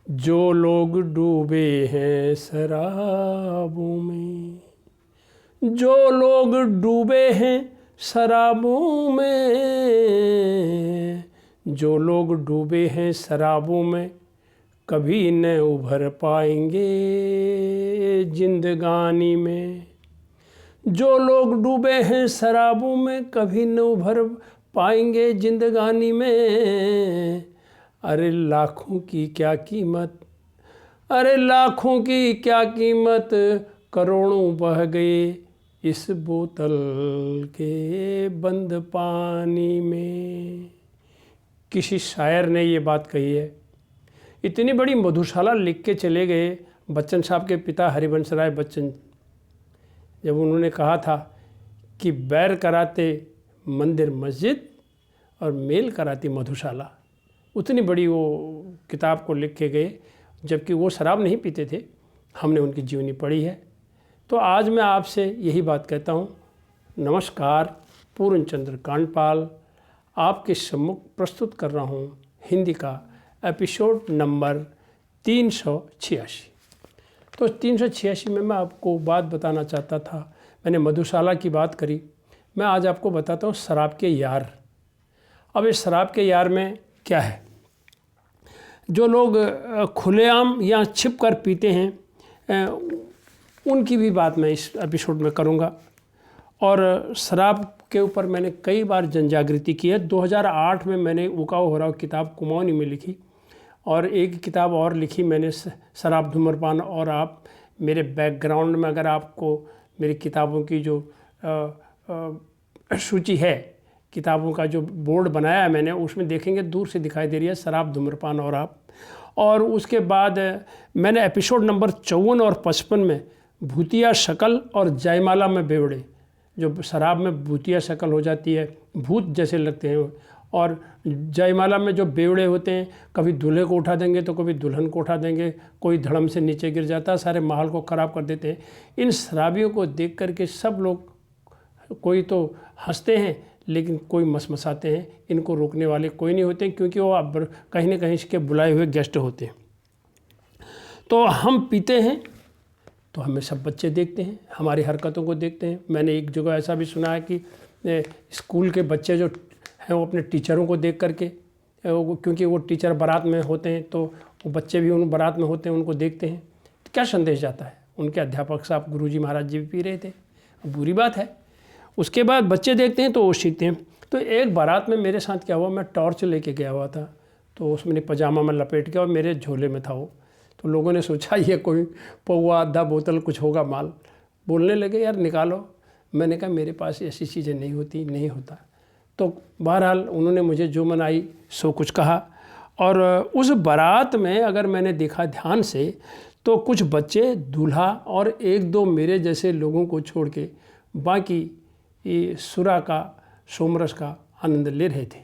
जो लोग डूबे हैं शराबों में, जो लोग डूबे हैं शराबों में, जो लोग डूबे हैं शराबों में, कभी न उभर पाएंगे जिंदगानी में। जो लोग डूबे हैं शराबों में, कभी न उभर पाएंगे जिंदगानी में। अरे लाखों की क्या कीमत, अरे लाखों की क्या कीमत, करोड़ों बह गए इस बोतल के बंद पानी में। किसी शायर ने ये बात कही है। इतनी बड़ी मधुशाला लिख के चले गए बच्चन साहब के पिता हरिवंश राय बच्चन, जब उन्होंने कहा था कि बैर कराते मंदिर मस्जिद और मेल कराती मधुशाला। उतनी बड़ी वो किताब को लिख के गए, जबकि वो शराब नहीं पीते थे। हमने उनकी जीवनी पढ़ी है। तो आज मैं आपसे यही बात कहता हूँ। नमस्कार, पूर्णचंद्र कांडपाल आपके सम्मुख प्रस्तुत कर रहा हूँ हिंदी का एपिसोड नंबर 386। तो 386 में मैं आपको बात बताना चाहता था। मैंने मधुशाला की बात करी, मैं आज आपको बताता हूँ शराब के यार। अब इस शराब के यार में क्या है? जो लोग खुलेआम या छिप कर पीते हैं, उनकी भी बात मैं इस एपिसोड में करूँगा। और शराब के ऊपर मैंने कई बार जन जागृति की है। 2008 में मैंने उकाओ हो रहा किताब कुमाऊनी में लिखी, और एक किताब और लिखी मैंने शराब धूम्रपान और आप। मेरे बैकग्राउंड में अगर आपको मेरी किताबों की जो सूची है, किताबों का जो बोर्ड बनाया है मैंने, उसमें देखेंगे दूर से दिखाई दे रही है शराब धूम्रपान और आप। और उसके बाद मैंने एपिसोड नंबर 54 और 55 में भूतिया शक्ल और जयमाला में बेवड़े, जो शराब में भूतिया शक्ल हो जाती है, भूत जैसे लगते हैं, और जयमाला में जो बेवड़े होते हैं, कभी दूल्हे को उठा देंगे तो कभी दुल्हन को उठा देंगे, कोई धड़म से नीचे गिर जाता है, सारे माहौल को ख़राब कर देते हैं। इन शराबियों को देख करके सब लोग, कोई तो हंसते हैं लेकिन कोई मसमसाते हैं। इनको रोकने वाले कोई नहीं होते, क्योंकि वो अब कहीं ना कहीं इसके बुलाए हुए गेस्ट होते हैं। तो हम पीते हैं तो हमें सब बच्चे देखते हैं, हमारी हरकतों को देखते हैं। मैंने एक जगह ऐसा भी सुना है कि स्कूल के बच्चे जो हैं वो अपने टीचरों को देख करके, क्योंकि वो टीचर बारात में होते हैं तो वो बच्चे भी उन बारात में होते हैं, उनको देखते हैं। तो क्या संदेश जाता है? उनके अध्यापक साहब गुरुजी महाराज जी भी पी रहे थे, बुरी बात है। उसके बाद बच्चे देखते हैं तो वो सीखते हैं। तो एक बारात में मेरे साथ क्या हुआ, मैं टॉर्च लेके गया हुआ था, तो उसमें पजामा में लपेट के और मेरे झोले में था वो। तो लोगों ने सोचा ये कोई पौवा आधा बोतल कुछ होगा माल, बोलने लगे यार निकालो। मैंने कहा मेरे पास ऐसी चीज़ें नहीं होती, नहीं होता। तो बहरहाल उन्होंने मुझे जो मन आई सो कुछ कहा। और उस बारात में अगर मैंने देखा ध्यान से तो कुछ बच्चे दूल्हा और एक दो मेरे जैसे लोगों को छोड़ के बाकी ये सुरा का, सोमरस का आनंद ले रहे थे,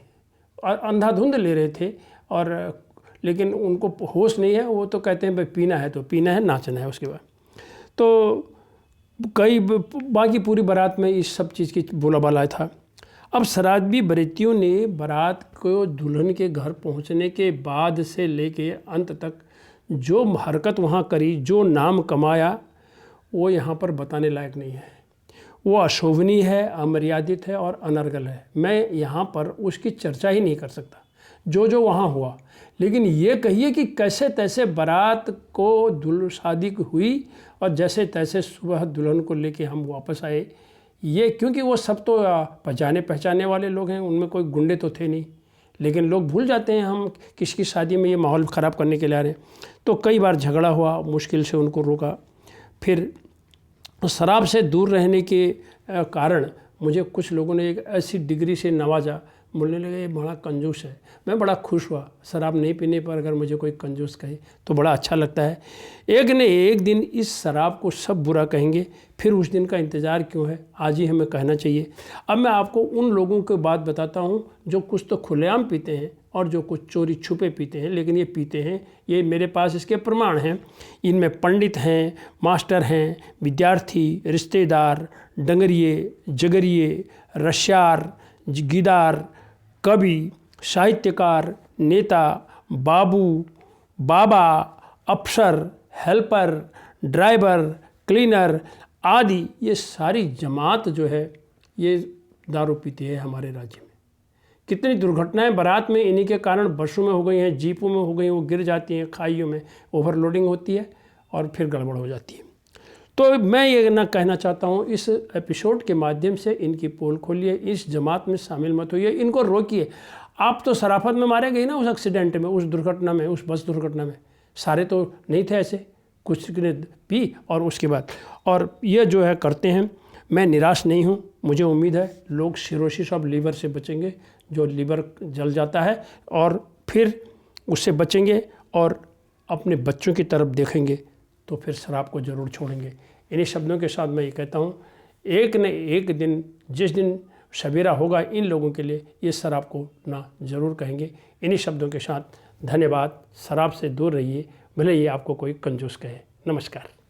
और अंधाधुंध ले रहे थे। और लेकिन उनको होश नहीं है, वो तो कहते हैं भाई पीना है तो पीना है, नाचना है। उसके बाद तो कई बाकी पूरी बारात में इस सब चीज़ की बोलाबाला था। अब शराबी बरेतियों ने बारात को दुल्हन के घर पहुंचने के बाद से लेके अंत तक जो हरकत वहां करी, जो नाम कमाया, वो यहाँ पर बताने लायक नहीं है। वो अशोभनीय है, अमर्यादित है और अनर्गल है। मैं यहाँ पर उसकी चर्चा ही नहीं कर सकता जो जो वहाँ हुआ। लेकिन ये कहिए कि कैसे तैसे बारात को शादी हुई और जैसे तैसे सुबह दुल्हन को लेके हम वापस आए। ये क्योंकि वो सब तो जाने पहचाने वाले लोग हैं, उनमें कोई गुंडे तो थे नहीं। लेकिन लोग भूल जाते हैं हम किसकी शादी में ये माहौल ख़राब करने के लिए आ रहे हैं। तो कई बार झगड़ा हुआ, मुश्किल से उनको रोका। फिर शराब से दूर रहने के कारण मुझे कुछ लोगों ने एक ऐसी डिग्री से नवाजा, बोलने लगे ये बड़ा कंजूस है। मैं बड़ा खुश हुआ। शराब नहीं पीने पर अगर मुझे कोई कंजूस कहे तो बड़ा अच्छा लगता है। एक न एक दिन इस शराब को सब बुरा कहेंगे, फिर उस दिन का इंतज़ार क्यों है, आज ही हमें कहना चाहिए। अब मैं आपको उन लोगों की बात बताता हूँ जो कुछ तो खुलेआम पीते हैं और जो कुछ चोरी छुपे पीते हैं, लेकिन ये पीते हैं। ये मेरे पास इसके प्रमाण हैं। इनमें पंडित हैं, मास्टर हैं, विद्यार्थी, रिश्तेदार, डंगरिए, जगरिए, रश्यार, गीदार, कवि, साहित्यकार, नेता, बाबू, बाबा, अफसर, हेल्पर, ड्राइवर, क्लीनर आदि ये सारी जमात जो है ये दारू पीती है हमारे राज्य में। कितनी दुर्घटनाएं बारात में इन्हीं के कारण बसों में हो गई हैं, जीपों में हो गई, वो गिर जाती हैं खाइयों में, ओवरलोडिंग होती है और फिर गड़बड़ हो जाती है। तो मैं ये ना कहना चाहता हूँ, इस एपिसोड के माध्यम से इनकी पोल खोलिए, इस जमात में शामिल मत होइए, इनको रोकिए। आप तो शराफत में मारे गए ना उस एक्सीडेंट में, उस दुर्घटना में, उस बस दुर्घटना में। सारे तो नहीं थे ऐसे, कुछ ने पी और उसके बाद और ये जो है करते हैं। मैं निराश नहीं हूँ, मुझे उम्मीद है लोग सिरोसिस ऑफ लीवर से बचेंगे, जो लीवर जल जाता है, और फिर उससे बचेंगे और अपने बच्चों की तरफ देखेंगे तो फिर शराब को ज़रूर छोड़ेंगे। इन्हीं शब्दों के साथ मैं ये कहता हूँ, एक न एक दिन जिस दिन सवेरा होगा इन लोगों के लिए ये शराब को ना ज़रूर कहेंगे। इन्हीं शब्दों के साथ धन्यवाद। शराब से दूर रहिए, भले ही आपको कोई कंजूस कहे। नमस्कार।